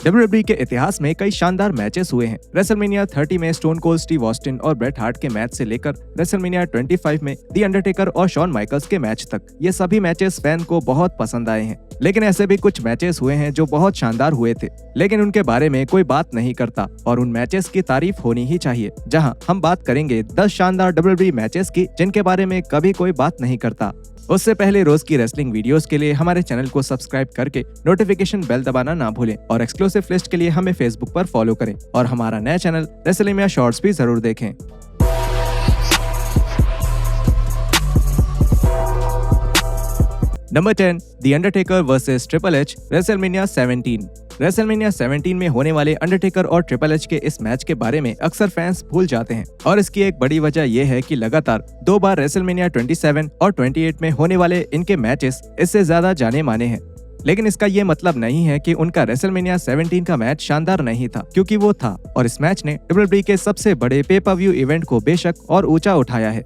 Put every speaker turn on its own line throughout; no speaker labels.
WWE के इतिहास में कई शानदार मैचेस हुए हैं। रेसलमेनिया 30 में स्टोन कोल्ड स्टीव ऑस्टिन और ब्रेट हार्ट के मैच से लेकर रेसलमेनिया 25 में द अंडरटेकर और शॉन माइकल्स के मैच तक, ये सभी मैचेस फैन को बहुत पसंद आए हैं। लेकिन ऐसे भी कुछ मैचेस हुए हैं जो बहुत शानदार हुए थे, लेकिन उनके बारे में कोई बात नहीं करता और उन मैचेस की तारीफ होनी ही चाहिए। जहां हम बात करेंगे 10 शानदार डब्ल्यूडब्ल्यूई मैचेस की जिनके बारे में कभी कोई बात नहीं करता। उससे पहले रोज की रेसलिंग वीडियोस के लिए हमारे चैनल को सब्सक्राइब करके नोटिफिकेशन बेल दबाना ना भूलें और एक्सक्लूसिव लिस्ट के लिए हमें फेसबुक पर फॉलो करें और हमारा नया चैनल रेसलमेनिया शॉर्ट्स भी जरूर देखें। Number 10, the Undertaker versus triple H, WrestleMania 17। WrestleMania 17 में होने वाले अंडरटेकर और ट्रिपल एच के इस मैच के बारे में अक्सर फैंस भूल जाते हैं और इसकी एक बड़ी वजह यह है कि लगातार 2 बार रेसलमेनिया 27 और 28 में होने वाले इनके मैचेस इससे ज्यादा जाने माने हैं। लेकिन इसका ये मतलब नहीं है कि उनका रेसलमेनिया 17 का मैच शानदार नहीं था, क्योंकि वो था और इस मैच ने डब्ल्यूडब्ल्यूई के सबसे बड़े पे पर व्यू इवेंट को बेशक और ऊंचा उठाया है।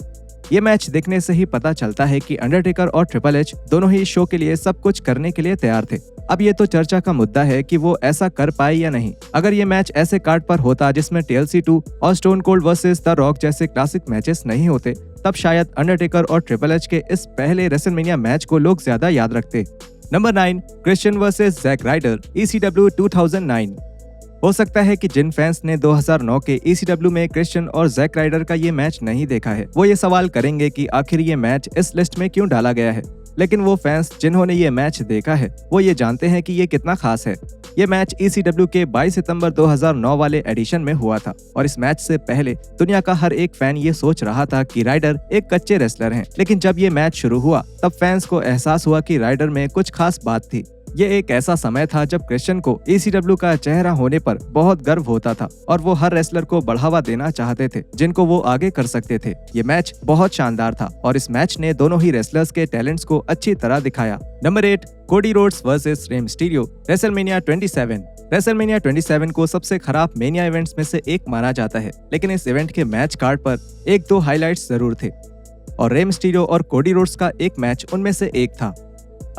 ये मैच देखने से ही पता चलता है कि अंडरटेकर और ट्रिपल एच दोनों ही शो के लिए सब कुछ करने के लिए तैयार थे। अब ये तो चर्चा का मुद्दा है कि वो ऐसा कर पाए या नहीं। अगर ये मैच ऐसे कार्ड पर होता जिसमें TLC 2 और stone cold versus the rock जैसे क्लासिक मैचेस नहीं होते, तब शायद अंडरटेकर और ट्रिपल एच के इस पहले रेसलमेनिया मैच को लोग ज्यादा याद रखते। Number 9, Christian versus Jack Rider, ECW 2009। हो सकता है कि जिन फैंस ने 2009 के ECW में क्रिश्चियन और जैक राइडर का ये मैच नहीं देखा है, वो ये सवाल करेंगे कि आखिर ये मैच इस लिस्ट में क्यों डाला गया है। लेकिन वो फैंस जिन्होंने ये मैच देखा है, वो ये जानते हैं कि ये कितना खास है। ये मैच ECW के 22 सितंबर 2009 वाले एडिशन में हुआ था और इस मैच से पहले दुनिया का हर एक फैन ये सोच रहा था कि राइडर एक कच्चे रेसलर हैं। लेकिन जब ये मैच शुरू हुआ तब फैंस को एहसास हुआ कि राइडर में कुछ खास बात थी। ये एक ऐसा समय था जब क्रिश्चियन को ECW का चेहरा होने पर बहुत गर्व होता था और वो हर रेसलर को बढ़ावा देना चाहते थे जिनको वो आगे कर सकते थे। ये मैच बहुत शानदार था और इस मैच ने दोनों ही रेसलर्स के टैलेंट्स को अच्छी तरह दिखाया। Number 8, Cody Rhodes versus Rey Mysterio, WrestleMania 27। WrestleMania 27 को सबसे खराब मेनिया इवेंट्स में से एक माना जाता है, लेकिन इस इवेंट के मैच कार्ड पर 1-2 हाइलाइट्स जरूर थे और रे मिस्टीरियो और कोडी रोड्स का एक मैच उनमें से एक था।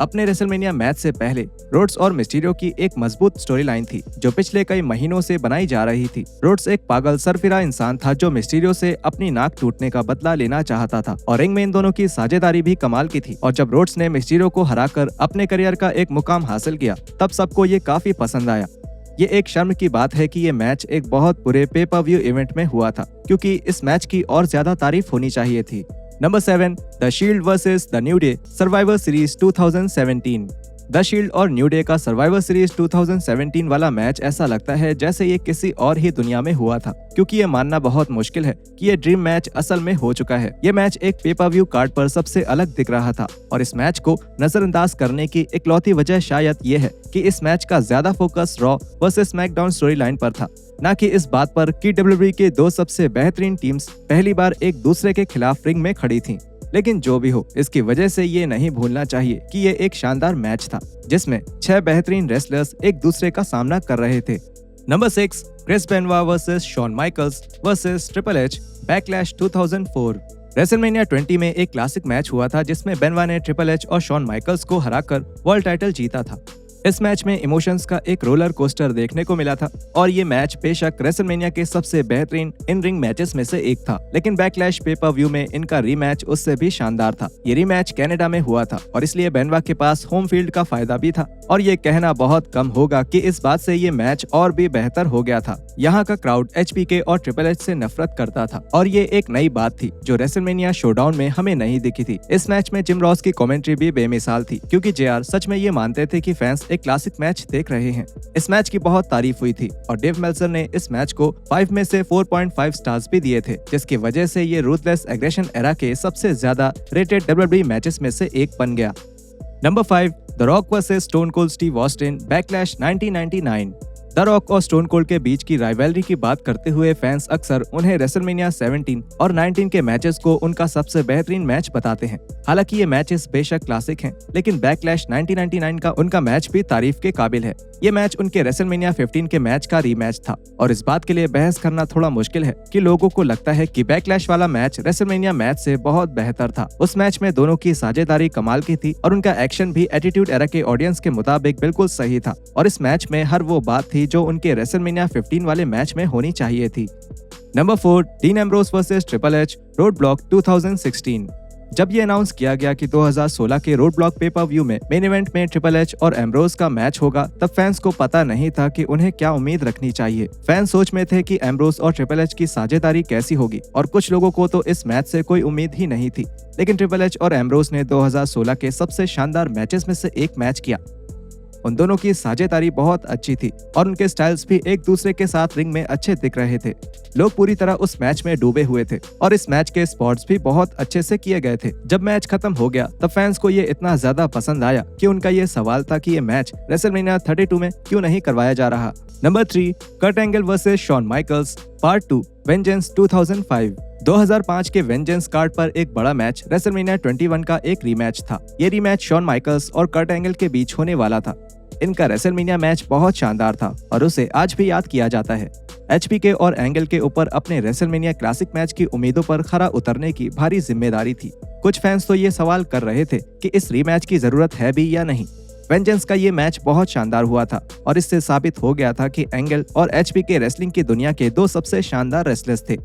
अपने रेसलमेनिया मैच से पहले रोड्स और मिस्टीरियो की एक मजबूत स्टोरी लाइन थी जो पिछले कई महीनों से बनाई जा रही थी। रोड्स एक पागल सरफिरा इंसान था जो मिस्टीरियो से अपनी नाक टूटने का बदला लेना चाहता था और रिंग में इन दोनों की साझेदारी भी कमाल की थी। और जब रोड्स ने मिस्टीरियो को हराकर अपने करियर का एक मुकाम हासिल किया, तब सबको ये काफी पसंद आया। ये एक शर्म की बात है कि ये मैच एक बहुत बुरे पे पर व्यू इवेंट में हुआ था, क्योंकि इस मैच की और ज्यादा तारीफ होनी चाहिए थी। Number 7, the shield versus the new day, survivor series 2017। The shield और न्यू डे का सर्वाइवर सीरीज 2017 वाला मैच ऐसा लगता है जैसे ये किसी और ही दुनिया में हुआ था, क्योंकि ये मानना बहुत मुश्किल है कि ये ड्रीम मैच असल में हो चुका है। ये मैच एक पे पर व्यू कार्ड पर सबसे अलग दिख रहा था और इस मैच को नजरअंदाज करने की इकलौती वजह शायद ये है कि इस मैच का ज्यादा focus raw versus SmackDown story line पर था, न कि इस बात पर कि डब्ल्यूडब्ल्यूई के 2 सबसे बेहतरीन टीम्स पहली बार एक दूसरे के खिलाफ रिंग में खड़ी थीं। लेकिन जो भी हो, इसकी वजह से ये नहीं भूलना चाहिए कि ये एक शानदार मैच था जिसमें 6 बेहतरीन रेसलर्स एक दूसरे का सामना कर रहे थे। Number 6, Chris Benoit versus Shawn Michaels versus triple H, Backlash 2004। WrestleMania 20 में एक क्लासिक मैच हुआ था जिसमें बेनवा ने ट्रिपल एच और शॉन माइकल्स को हराकर वर्ल्ड टाइटल जीता था। इस मैच में इमोशंस का एक रोलर कोस्टर देखने को मिला था और ये मैच बेशक रेसलमेनिया के सबसे बेहतरीन इन रिंग मैचेस में से एक था, लेकिन बैकलैश पे पर व्यू में इनका रीमैच उससे भी शानदार था। ये रीमैच कनाडा में हुआ था और इसलिए बेनवा के पास होम फील्ड का फायदा भी था और ये कहना बहुत कम होगा कि इस बात से ये मैच और भी बेहतर हो गया था। यहाँ का क्राउड HBK और ट्रिपल एच से नफरत करता था और ये एक नई बात थी जो रेसलमेनिया शोडाउन में हमें नहीं दिखी थी। इस मैच में जिम रॉस की कमेंट्री भी बेमिसाल थी, क्योंकि JR सच में ये मानते थे कि फैंस एक क्लासिक मैच देख रहे हैं। इस मैच की बहुत तारीफ हुई थी और डेव मेल्सर ने इस मैच को 5 में से 4.5 स्टार्स भी दिए थे, जिसकी वजह से ये रूथलेस एग्रेशन एरा के सबसे ज्यादा रेटेड WWE मैचेस में से एक बन गया। Number 5, the rock versus stone cold Steve Austin, backlash 1999। The rock और स्टोन कोल्ड के बीच की राइवलरी की बात करते हुए फैंस अक्सर उन्हें रेसलमेनिया 17 और 19 के मैचेस को उनका सबसे बेहतरीन मैच बताते हैं। हालांकि ये मैचेस बेशक क्लासिक हैं, लेकिन बैकलैश 1999 का उनका मैच भी तारीफ के काबिल है। ये मैच उनके रेसलमेनिया 15 के मैच का रीमैच था और इस बात के लिए बहस करना थोड़ा मुश्किल है कि लोगों को लगता है कि बैकलैश वाला मैच रेसलमेनिया मैच से बहुत बेहतर था। उस मैच में दोनों की साझेदारी कमाल की थी और उनका एक्शन भी एटीट्यूड एरा के ऑडियंस के मुताबिक बिल्कुल सही था और इस मैच में हर वो बात थी जो उनके रेसलमेनिया 15 वाले मैच में होनी चाहिए थी। Number 4, dean Ambrose versus triple H road block 2016। जब ये अनाउंस किया गया कि 2016 के रोड ब्लॉक पेपर व्यू में मेन इवेंट में ट्रिपल एच और एम्ब्रोस का मैच होगा, तब फैंस को पता नहीं था कि उन्हें क्या उम्मीद रखनी चाहिए। फैंस सोच में थे कि एम्ब्रोस और ट्रिपल एच की साझेदारी कैसी होगी और कुछ लोगों को तो इस मैच से कोई उम्मीद ही नहीं थी। लेकिन ट्रिपल एच और एम्ब्रोस ने 2016 के सबसे शानदार मैचेस में से एक मैच किया। उन दोनों की साझेदारी बहुत अच्छी थी और उनके स्टाइल्स भी एक दूसरे के साथ रिंग में अच्छे दिख रहे थे। लोग पूरी तरह उस मैच में डूबे हुए थे और इस मैच के स्पॉट्स भी बहुत अच्छे से किए गए थे। जब मैच खत्म हो गया तब फैंस को ये इतना ज्यादा पसंद आया कि उनका ये सवाल था कि ये मैच रेसलमेनिया 32 में क्यों नहीं करवाया जा रहा। Number 3, Kurt Angle versus Shawn Michaels part 2 Vengeance 2005। 2005 के वेंजेंस कार्ड पर एक बड़ा मैच रेसलमेनिया 21 का एक रीमैच था। ये रीमैच शॉन माइकल्स और कर्ट एंगल के बीच होने वाला था। इनका रेसलमेनिया मैच बहुत शानदार था और उसे आज भी याद किया जाता है। एचबीके और एंगल के ऊपर अपने रेसलमेनिया क्लासिक मैच की उम्मीदों पर खरा उतरने की भारी जिम्मेदारी थी। कुछ फैंस तो ये सवाल कर रहे थे कि इस रीमैच की जरूरत है भी या नहीं। वेंजेंस का ये मैच बहुत शानदार हुआ था और इससे साबित हो गया था कि एंगल और एचबीके रेसलिंग की दुनिया के दो सबसे शानदार रेसलर्स थे।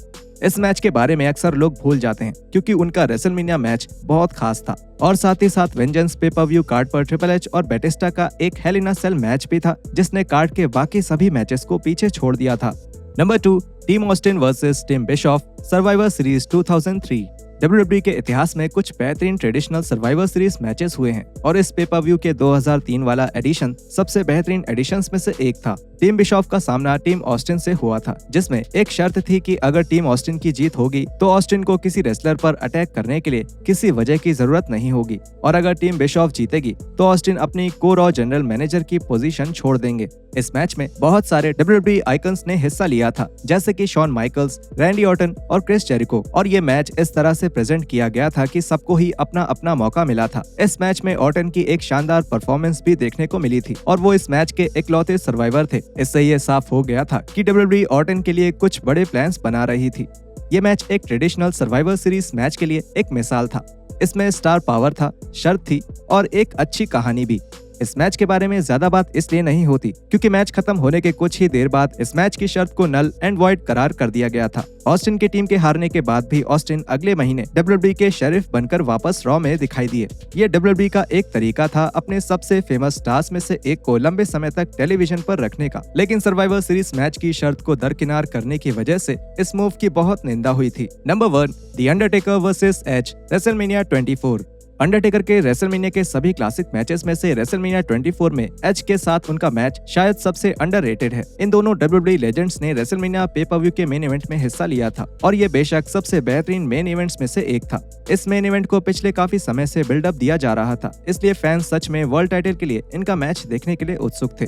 इस मैच के बारे में अक्सर लोग भूल जाते हैं क्योंकि उनका रेसलमेनिया मैच बहुत खास था और साथ ही साथ वेंजेंस पेपर व्यू कार्ड पर ट्रिपल एच और बैटिस्टा का एक हेल इन अ सेल मैच भी था जिसने कार्ड के बाकी सभी मैचेस को पीछे छोड़ दिया था। Number 2, team Austin versus Tim Bischoff Survivor Series 2003। WWE के इतिहास में कुछ बेहतरीन ट्रेडिशनल सर्वाइवर सीरीज मैचेस हुए हैं और इस पेपर व्यू के 2003 वाला एडिशन सबसे बेहतरीन एडिशंस में से एक था। टीम बिशॉफ का सामना टीम ऑस्टिन से हुआ था जिसमें एक शर्त थी कि अगर टीम ऑस्टिन की जीत होगी तो ऑस्टिन को किसी रेसलर पर अटैक करने के लिए किसी वजह की जरूरत नहीं होगी और अगर टीम बिशॉफ जीतेगी तो ऑस्टिन अपनी को रॉ जनरल मैनेजर की पोजीशन छोड़ देंगे। इस मैच में बहुत सारे WWE आइकन्स ने हिस्सा लिया था जैसे कि शॉन माइकल्स, रैंडी ऑर्टन और क्रिस जेरिको और ये मैच इस तरह से प्रेजेंट किया गया था कि सबको ही अपना अपना मौका मिला था। इस मैच में ऑर्टन की एक शानदार परफॉर्मेंस भी देखने को मिली थी और वो इस मैच के इकलौते सर्वाइवर थे। इससे ये साफ हो गया था कि WWE ऑर्टन के लिए कुछ बड़े प्लान्स बना रही थी। ये मैच एक ट्रेडिशनल सर्वाइवर सीरीज मैच के लिए एक मिसाल था। इसमें स्टार पावर था, शर्त थी और एक अच्छी कहानी भी। इस मैच के बारे में ज्यादा बात इसलिए नहीं होती क्योंकि मैच खत्म होने के कुछ ही देर बाद इस मैच की शर्त को नल एंड वॉइड करार कर दिया गया था। ऑस्टिन की टीम के हारने के बाद भी ऑस्टिन अगले महीने WWE के शेरिफ बनकर वापस रॉ में दिखाई दिए। ये WWE का एक तरीका था अपने सबसे फेमस स्टार्स में से एक को लंबे समय तक टेलीविजन पर रखने का, लेकिन सर्वाइवर सीरीज मैच की शर्त को दरकिनार करने की वजह से इस मूव की बहुत निंदा हुई थी। Number 1, the Undertaker versus Edge WrestleMania 24। Undertaker के रेसलमेनिया के सभी क्लासिक मैचेस में से रेसलमेनिया 24 में एज के साथ उनका मैच शायद सबसे अंडररेटेड है। इन दोनों WWE लेजेंड्स ने रेसलमेनिया पेपर व्यू के मेन इवेंट में हिस्सा लिया था और ये बेशक सबसे बेहतरीन मेन इवेंट्स में से एक था। इस मेन इवेंट को पिछले काफी समय से बिल्डअप दिया जा रहा था, इसलिए फैंस सच में वर्ल्ड टाइटल के लिए इनका मैच देखने के लिए उत्सुक थे।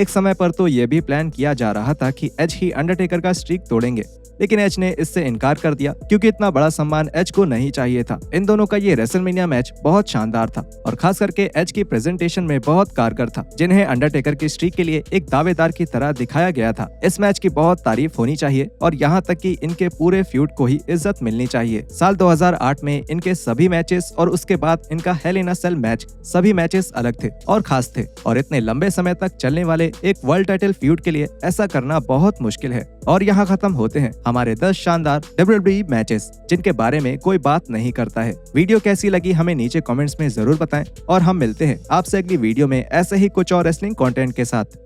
एक समय पर तो ये भी प्लान किया जा रहा था कि एज ही अंडरटेकर का स्ट्रीक तोड़ेंगे, लेकिन एज ने इससे इनकार कर दिया क्योंकि इतना बड़ा सम्मान एज को नहीं चाहिए था। इन दोनों का ये रेसलमेनिया मैच बहुत शानदार था और खास करके एज की प्रेजेंटेशन में बहुत कारगर था, जिन्हें अंडरटेकर की स्ट्रीक के लिए एक दावेदार की तरह दिखाया गया था। इस मैच की बहुत तारीफ होनी चाहिए और यहाँ तक कि इनके पूरे फ्यूड को ही इज्जत मिलनी चाहिए। साल 2008 में इनके सभी मैचेस और उसके बाद इनका हेल इन अ सेल मैच, सभी मैचेस अलग थे और खास थे और इतने लंबे समय तक चलने वाले एक वर्ल्ड टाइटल फ्यूड के लिए ऐसा करना बहुत मुश्किल है। और यहाँ खत्म होते हैं हमारे 10 शानदार WWE मैचेस जिनके बारे में कोई बात नहीं करता है। वीडियो कैसी लगी हमें नीचे कमेंट्स में जरूर बताएं और हम मिलते हैं आपसे अगली वीडियो में ऐसे ही कुछ और रेसलिंग कंटेंट के साथ।